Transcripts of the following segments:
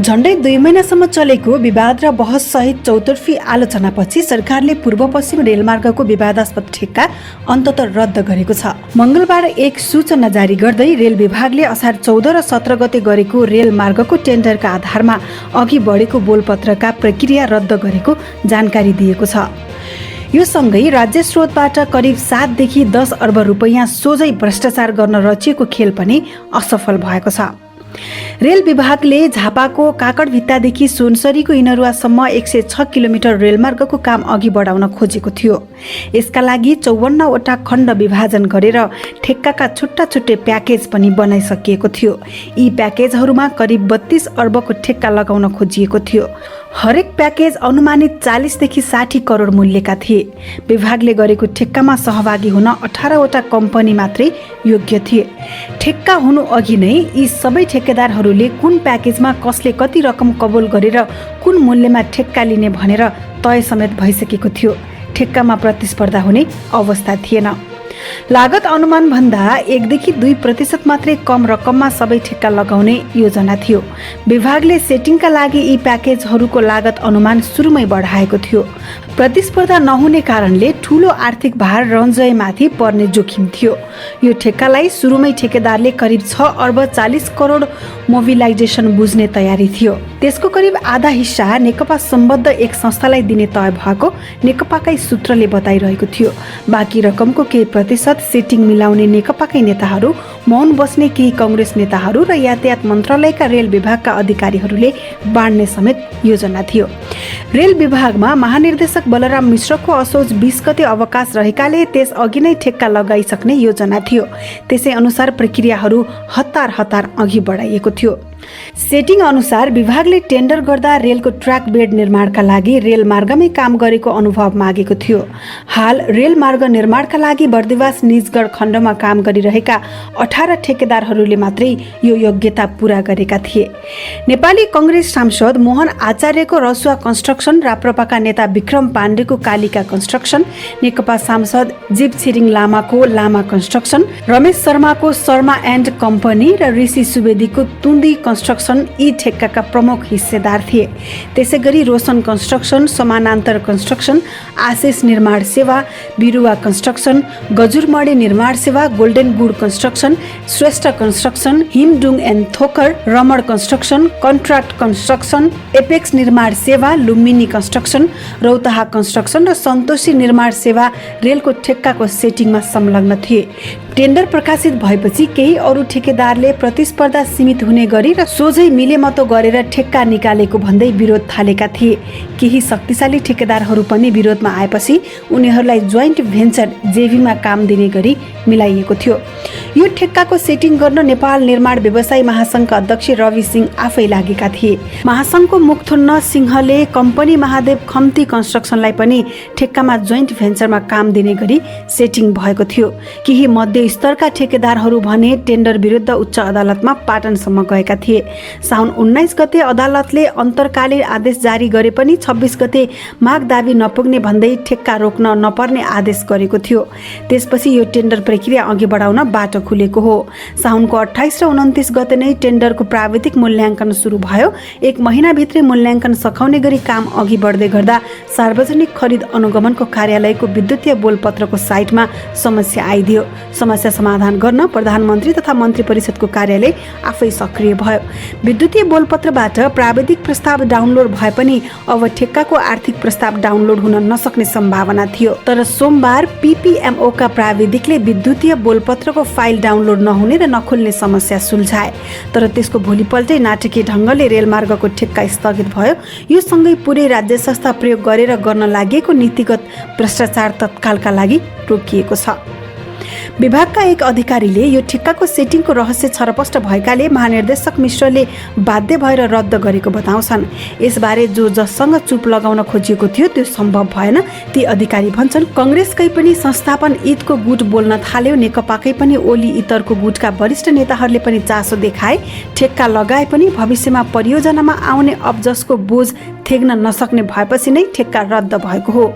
झण्डै 2 महिनासम्म चलेको विवाद र बहस सहित चौतर्फी आलोचनापछि सरकारले पूर्व पश्चिम रेलमार्गको विवादास्पद ठेक्का अन्ततः रद्द गरेको छ। मंगलबार एक सूचना जारी गर्दै रेल विभागले असार 14 र 17 गते गरेको रेलमार्गको टेन्डरका आधारमा अघि बढेको बोलपत्रका प्रक्रिया रद्द गरेको जानकारी दिएको छ। यो सँगै राज्य स्रोतबाट करिब 7 देखि 10 अर्ब रुपैयाँ सोझै भ्रष्टाचार गर्न रचिएको खेल पनि असफल भएको छ। रेल विभागले झापाको काकडभित्तादेखि सुनसरीको इनरुवासम्म 106 किलोमिटर रेलमार्गको काम अघि बढाउन खोजेको थियो। यसका लागि 54 वटा खण्ड विभाजन गरेर ठेक्काका छुट्टा छुट्टै प्याकेज पनि बनाइसकिएको थियो। यी प्याकेजहरूमा करिब 32 अर्बको ठेक्का लगाउन खोजिएको थियो। हरेक प्याकेज अनुमानित 40 देखि 60 करोड मूल्यका थिए। विभागले गरेको ठेक्कामा सहभागी हुन 18 वटा कम्पनी मात्रै योग्य थिए। ठेक्का हुनु अघि नै यी सबै ठेकेदारहरूले कुन प्याकेजमा कसले कति रकम कबुल गरेर कुन मूल्यमा ठेक्का लिने भनेर तय समेत भइसकेको थियो। ठेक्कामा प्रतिस्पर्धा हुने अवस्था थिएन। लागत अनुमान भन्दा 1 देखि 2% मात्रै कम रकममा सबै ठेक्का लगाउने योजना थियो। विभागले सेटिङका लागि यी प्याकेजहरूको लागत अनुमान सुरुमै बढाएको थियो। प्रतिस्पर्धा नहुने कारणले ठूलो आर्थिक भार रञ्जयमाथि पर्ने जोखिम थियो। यो ठेक्कालाई सुरुमै ठेकेदारले करिब 6 अर्ब 40 करोड मोबिलाइजेसन बुझ्ने तयारी थियो। त्यसको करिब आधा हिस्सा नेकपा सम्बद्ध एक संस्थालाई दिने तय भएको नेकपाकै सूत्रले बताइरहेको थियो। बाँकी रकमको केही प्रतिशत सेटिङ मिलाउने नेकपाकै नेताहरू, मौन बस्ने केही कांग्रेस नेताहरू र यातायात मन्त्रालयका रेल विभागका अधिकारीहरूले बाँड्ने समेत योजना थियो। रेल विभागमा महानिर्देशक बलराम मिश्रको असोज 20 गते अवकाश रहेकाले त्यस अघि नै ठेक्का लगाइसक्ने योजना थियो। त्यसै अनुसार प्रक्रियाहरू हतार अघि बढाइएको थियो। सेटिङ अनुसार विभागले टेन्डर गर्दा रेलको ट्र्याक बेड निर्माणका लागि रेलमार्गमै काम गरेको अनुभव मागेको थियो। हाल रेलमार्ग निर्माणका लागि बर्दिवास निजगढ खण्डमा काम गरिरहेका 18 ठेकेदारहरूले मात्रै यो योग्यता पूरा गरेका थिए। नेपाली कांग्रेस सांसद मोहन आचार्यको रसुवा कन्स्ट्रक्सन, राप्रपाका नेता विक्रम पाण्डेको कालिका कन्स्ट्रक्सन, नेकपा सांसद जीव छिरिङ लामाको लामा कन्स्ट्रक्सन, रमेश शर्माको शर्मा एन्ड कम्पनी र ऋषि सुवेदीको तुन्दी कन्स्ट्रक्सन यी ठेक्काका प्रमुख हिस्सेदार थिए। त्यसैगरी Roshan construction, Samanantar construction, Ashish Nirman Sewa, Biruwa construction, Gajurmane Nirman Sewa, golden good construction, Shrestha construction, Himdung and Thokar, Raman construction, contract construction, apex Nirman Sewa, Lumbini construction, रौतहा construction र सन्तोषी निर्माण सेवा रेलको ठेक्काको सेटिङमा संलग्न थिए। टेन्डर प्रकाशित भएपछि केही अरू ठेकेदारले प्रतिस्पर्धा सीमित हुने गरी र सोझै मिलेमतो गरेर ठेक्का निकालेको भन्दै विरोध थालेका थिए। केही शक्तिशाली ठेकेदारहरू पनि विरोधमा आएपछि उनीहरूलाई जोइन्ट भेन्चर जेभीमा काम दिने गरी मिलाइएको थियो। यो ठेक्काको सेटिङ गर्न नेपाल निर्माण व्यवसायी महासंघका अध्यक्ष रवि सिंह आफै लागेका थिए। महासंघको मुखथुन्न सिंहले कम्पनी महादेव खम्ती कन्स्ट्रक्सनलाई पनि ठेक्कामा जोइन्ट भेन्चरमा काम दिने गरी सेटिङ भएको थियो। केही मध्य स्तरका ठेकेदारहरू भने टेन्डर विरुद्ध उच्च अदालतमा पाटनसम्म गएका थिए। साउन 19 गते अदालतले अन्तर्कालीन आदेश जारी गरे पनि 26 गते माग दाबी नपुग्ने भन्दै ठेक्का रोक्न नपर्ने आदेश गरेको थियो। त्यसपछि यो टेन्डर प्रक्रिया अघि बढाउन बाटो खुलेको हो। साउनको 28 र 29 गते नै टेन्डरको प्राविधिक मूल्याङ्कन सुरु भयो। 1 महिनाभित्रै मूल्याङ्कन सकाउने गरी काम अघि बढ्दै गर्दा सार्वजनिक खरिद अनुगमनको कार्यालयको विद्युतीय बोलपत्रको साइटमा समस्या आइदियो। समस्या समाधान गर्न प्रधानमन्त्री तथा मन्त्री परिषदको कार्यालय आफै सक्रिय भयो। विद्युतीय बोलपत्रबाट प्राविधिक प्रस्ताव डाउनलोड भए पनि अब ठेक्काको आर्थिक प्रस्ताव डाउनलोड हुन नसक्ने सम्भावना थियो। तर सोमबार पीपीएमओका प्राविधिकले विद्युतीय बोलपत्रको फाइल डाउनलोड नहुने र नखुल्ने समस्या सुल्झाए। तर त्यसको भोलिपल्टै नाटकीय ढङ्गले रेलमार्गको ठेक्का स्थगित भयो। यो सँगै पुरै राज्य संस्था प्रयोग गरेर गर्न लागेको नीतिगत भ्रष्टाचार तत्कालका लागि रोकिएको छ। विभागका एक अधिकारीले यो ठेक्काको सेटिङको रहस्य छरपष्ट भएकाले महानिर्देशक मिश्रले बाध्य भएर रद्द गरेको बताउँछन्। यसबारे जो जससँग चुप लगाउन खोजिएको थियो त्यो सम्भव भएन। ती अधिकारी भन्छन् कांग्रेसकै पनि संस्थापन ईदको गुट बोल्न थाल्यो। नेकपाकै पनि ओली इतरको गुटका वरिष्ठ नेताहरूले पनि चासो देखाए। ठेक्का लगाए पनि भविष्यमा परियोजनामा आउने अब्जसको बोझ थेग्न नसक्ने भएपछि नै ठेक्का रद्द भएको हो।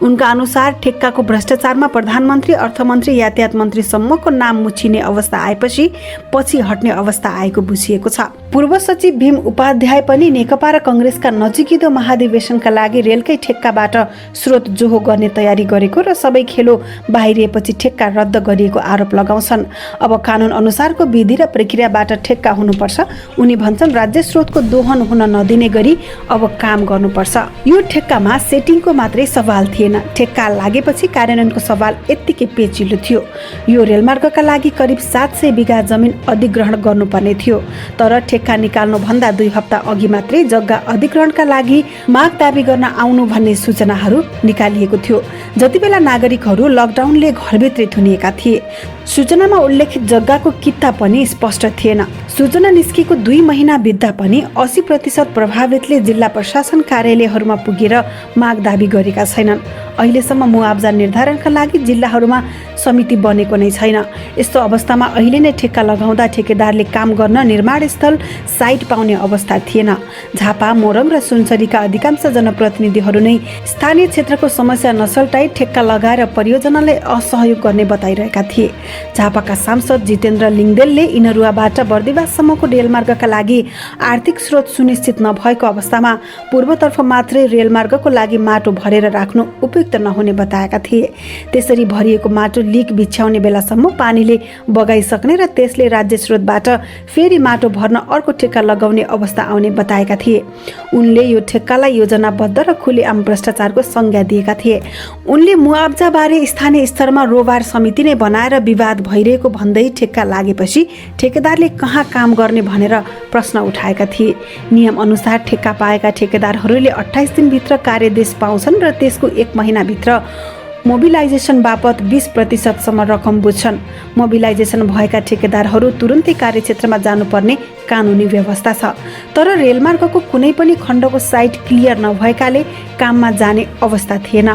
उनका अनुसार ठेक्काको भ्रष्टाचारमा प्रधानमन्त्री, अर्थमन्त्री, यातायात मन्त्रीसम्मको नाम मुछिने अवस्था आएपछि पछि हट्ने अवस्था आएको बुझिएको छ। पूर्व सचिव भीम उपाध्याय पनि नेकपा र कङ्ग्रेसका नजिकिदो महाधिवेशनका लागि रेलकै ठेक्काबाट स्रोत जोहो गर्ने तयारी गरेको र सबै खेलो बाहिरिएपछि ठेक्का रद्द गरिएको आरोप लगाउँछन्। अब कानुन अनुसारको विधि र प्रक्रियाबाट ठेक्का हुनुपर्छ। उनी भन्छन् राज्य स्रोतको दोहन हुन नदिने गरी अब काम गर्नुपर्छ। यो ठेक्कामा सेटिङको मात्रै सवाल थिएन, ठेक्का लागेपछि कार्यान्वयनको सवाल यत्तिकै पेचिलो थियो। यो रेलमार्गका लागि करिब 700 बिघा जमिन अधिग्रहण गर्नुपर्ने थियो, तर ठेक्का निकाल्नुभन्दा 2 हप्ता अघि मात्रै जग्गा अधिग्रहणका लागि माग दाबी गर्न आउनु भन्ने सूचनाहरू निकालिएको थियो। जतिबेला नागरिकहरू लकडाउनले घरभित्रै थुनिएका थिए। सूचनामा उल्लेखित जग्गाको किता पनि स्पष्ट थिएन। सूचना निस्केको 2 महिना बित्दा पनि 80% प्रभावितले जिल्ला प्रशासन कार्यालयहरूमा पुगेर माग दाबी गरेका छैनन्। अहिलेसम्म मुआब्जा निर्धारणका लागि जिल्लाहरूमा समिति बनेको नै छैन। यस्तो अवस्थामा अहिले नै ठेक्का लगाउँदा ठेकेदारले काम गर्न निर्माण स्थल साइट पाउने अवस्था थिएन। झापा, मोरङ र सुनसरीका अधिकांश जनप्रतिनिधिहरू नै स्थानीय क्षेत्रको समस्या नसल्टाई ठेक्का लगाएर परियोजनालाई असहयोग गर्ने बताइरहेका थिए। झापाका सांसद जितेन्द्र लिङदेलले इनरुवाबाट बर्दिवाससम्मको रेलमार्गका लागि आर्थिक स्रोत सुनिश्चित नभएको अवस्थामा पूर्वतर्फ मात्रै रेलमार्गको लागि माटो भरेर राख्नु उपयुक्त नहुने बताएका थिए। त्यसरी भरिएको माटो लिक बिछ्याउने बेलासम्म पानीले बगाइसक्ने र त्यसले राज्य स्रोतबाट फेरि माटो भर्न अर्को ठेक्का लगाउने अवस्था आउने बताएका थिए। उनले यो ठेक्कालाई योजनाबद्ध र खुलेआम भ्रष्टाचारको संज्ञा दिएका थिए। उनले मुआब्जाबारे स्थानीय स्तरमा रोबार समिति नै बनाएर विवाद भइरहेको भन्दै ठेक्का लागेपछि ठेकेदारले कहाँ काम गर्ने भनेर प्रश्न उठाएका थिए। नियम अनुसार ठेक्का पाएका ठेकेदारहरूले 28 दिनभित्र कार्यदेश पाउँछन् र त्यसको 1 महिनाभित्र मोबिलाइजेसन बापत 20% सम्म रकम बुझ्छन्। मोबिलाइजेसन भएका ठेकेदारहरू तुरुन्तै कार्यक्षेत्रमा जानुपर्ने कानुनी व्यवस्था छ। तर रेलमार्गको कुनै पनि खण्डको साइट क्लियर नभएकाले काममा जाने अवस्था थिएन।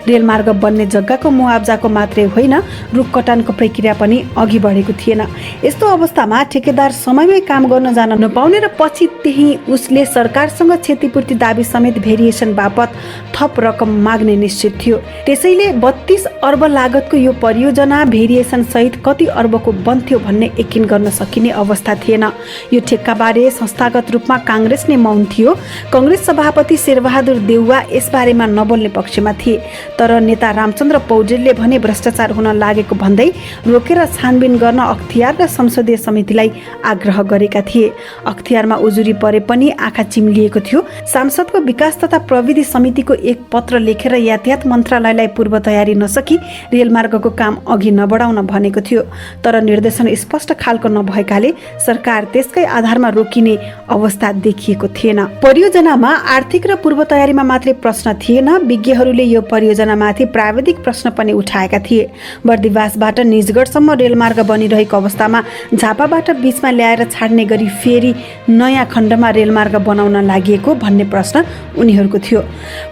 रेलमार्ग बन्ने जग्गाको मुआब्जाको मात्रै होइन, रुख कटानको प्रक्रिया पनि अघि बढेको थिएन। यस्तो अवस्थामा ठेकेदार समयमै काम गर्न जान नपाउने र पछि त्यही उसले सरकारसँग क्षतिपूर्ति दाबी समेत भेरिएसन बापत थप रकम माग्ने निश्चित थियो। त्यसैले 32 अर्ब लागतको यो परियोजना भेरिएसन सहित कति अर्बको बन्थ्यो भन्ने यकिन गर्न सकिने अवस्था थिएन। यो ठेक्काबारे संस्थागत रूपमा काङ्ग्रेस नै मौन थियो। कङ्ग्रेस सभापति शेरबहादुर देउवा यसबारेमा नबोल्ने पक्षमा थिए, तर नेता रामचन्द्र पौडेलले भने भ्रष्टाचार हुन लागेको भन्दै रोकेर छानबिन गर्न अख्तियार र संसदीय समितिलाई आग्रह गरेका थिए। अख्तियारमा उजुरी परे पनि आँखा चिम्लिएको थियो। सांसदको विकास तथा प्रविधि समितिको एक पत्र लेखेर यातायात मन्त्रालयलाई पूर्व तयारी नसकी रेलमार्गको काम अघि नबढाउन भनेको थियो, तर निर्देशन स्पष्ट खालको नभएकाले सरकार त्यसकै आधारमा रोकिने अवस्था देखिएको थिएन। परियोजनामा आर्थिक र पूर्व तयारीमा मात्रै प्रश्न थिएन, विज्ञहरूले यो परियोजनामाथि प्राविधिक प्रश्न पनि उठाएका थिए। बर्दिवासबाट निजगढसम्म रेलमार्ग बनिरहेको अवस्थामा झापाबाट बीचमा ल्याएर छाड्ने गरी फेरि नयाँ खण्डमा रेलमार्ग बनाउन लागि भन्ने प्रश्न उनीहरूको थियो।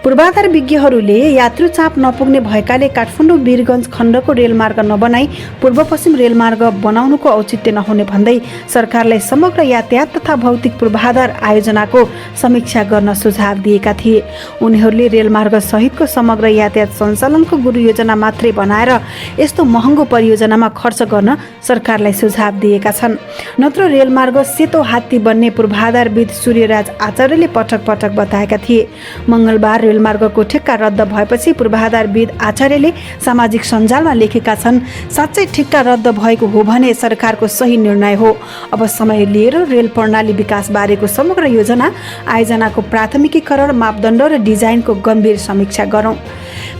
पूर्वाधार विज्ञहरूले यात्रु चाप नपुग्ने भएकाले काठमाडौँ वीरगञ्ज खण्डको रेलमार्ग नबनाई पूर्व पश्चिम रेलमार्ग बनाउनुको औचित्य नहुने भन्दै सरकारलाई समग्र यातायात तथा भौतिक पूर्वाधार आयोजनाको समीक्षा गर्न सुझाव दिएका थिए। उनीहरूले रेलमार्ग सहितको समग्र यातायात सञ्चालनको गुरु योजना मात्रै बनाएर यस्तो महँगो परियोजनामा खर्च गर्न सरकारलाई सुझाव दिएका छन्। नत्र रेलमार्ग सेतो हात्ती बन्ने पूर्वाधारविद सूर्यराज आचार्यले पटक पटक बताएका थिए। मङ्गलबार रेलमार्गको ठेक्का रद्द भएपछि पूर्वाधारविद आचार्यले सामाजिक सञ्जालमा लेखेका छन्, साँच्चै ठेक्का रद्द भएको हो भने सरकारको सही निर्णय हो। अब समय लिएर रेल प्रणाली विकास बारेको समग्र योजना आयोजनाको प्राथमिकीकरण, मापदण्ड र डिजाइनको गम्भीर समीक्षा गरौँ।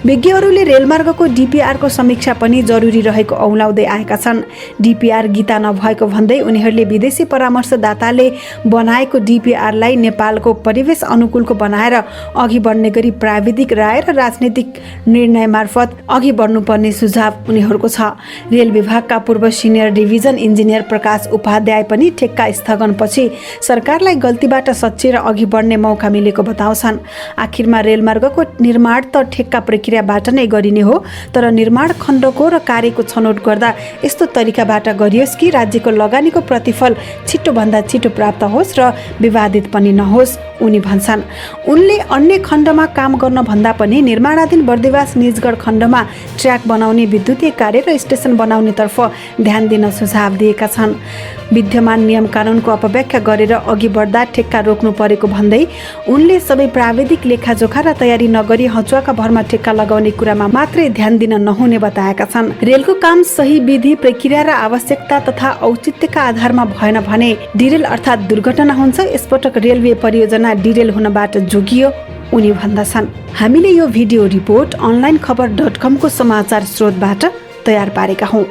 विज्ञहरूले रेलमार्गको डिपिआरको समीक्षा पनि जरुरी रहेको औलाउँदै आएका छन्। डिपिआर गीता नभएको भन्दै उनीहरूले विदेशी परामर्शदाताले बनाएको डिपिआरलाई नेपालको परिवेश अनुकूलको बनाएर अघि बढ्ने गरी प्राविधिक राय र राजनीतिक निर्णय मार्फत अघि बढ्नुपर्ने सुझाव उनीहरूको छ। रेल विभागका पूर्व सिनियर डिभिजन इन्जिनियर प्रकाश उपाध्याय पनि ठेक्का स्थगनपछि सरकारलाई गल्तीबाट सच्चिएर अघि बढ्ने मौका मिलेको बताउँछन्। आखिरमा रेलमार्गको निर्माण त ठेक्का प्रक्रियाबाट नै गरिने हो, तर निर्माण खण्डको र कार्यको छनौट गर्दा यस्तो तरिकाबाट गरियोस् कि राज्यको लगानीको प्रतिफल छिटोभन्दा छिटो प्राप्त होस् र विवादित पनि नहोस्, उनी भन्छन्। उनले अन्य खण्डमा काम गर्न भन्दा पनि निर्माणाधीन बर्दिवास निजगढ खण्डमा ट्र्याक बनाउने, विद्युतीय कार्य र स्टेसन बनाउनेतर्फ ध्यान दिन सुझाव दिएका छन्। विद्यमान नियम कानुनको अपव्याख्या गरेर अघि बढ्दा ठेक्का रोक्नु परेको भन्दै उनले सबै प्राविधिक लेखाजोखा र तयारी नगरी हचुवाका भरमा ठेक्का लगाउने कुरामा मात्रै ध्यान दिन नहुने बताएका छन्। रेलको काम सही विधि, प्रक्रिया र आवश्यकता तथा औचित्यका आधारमा भएन भने डिरेल अर्थात् दुर्घटना हुन्छ। यसपटक रेलवे परियोजना डिरेल हुनबाट जोगियो, उनी भन्दछन्। हामीले यो भिडियो रिपोर्ट onlinekhabar.com को समाचार स्रोतबाट तयार पारेका हौं।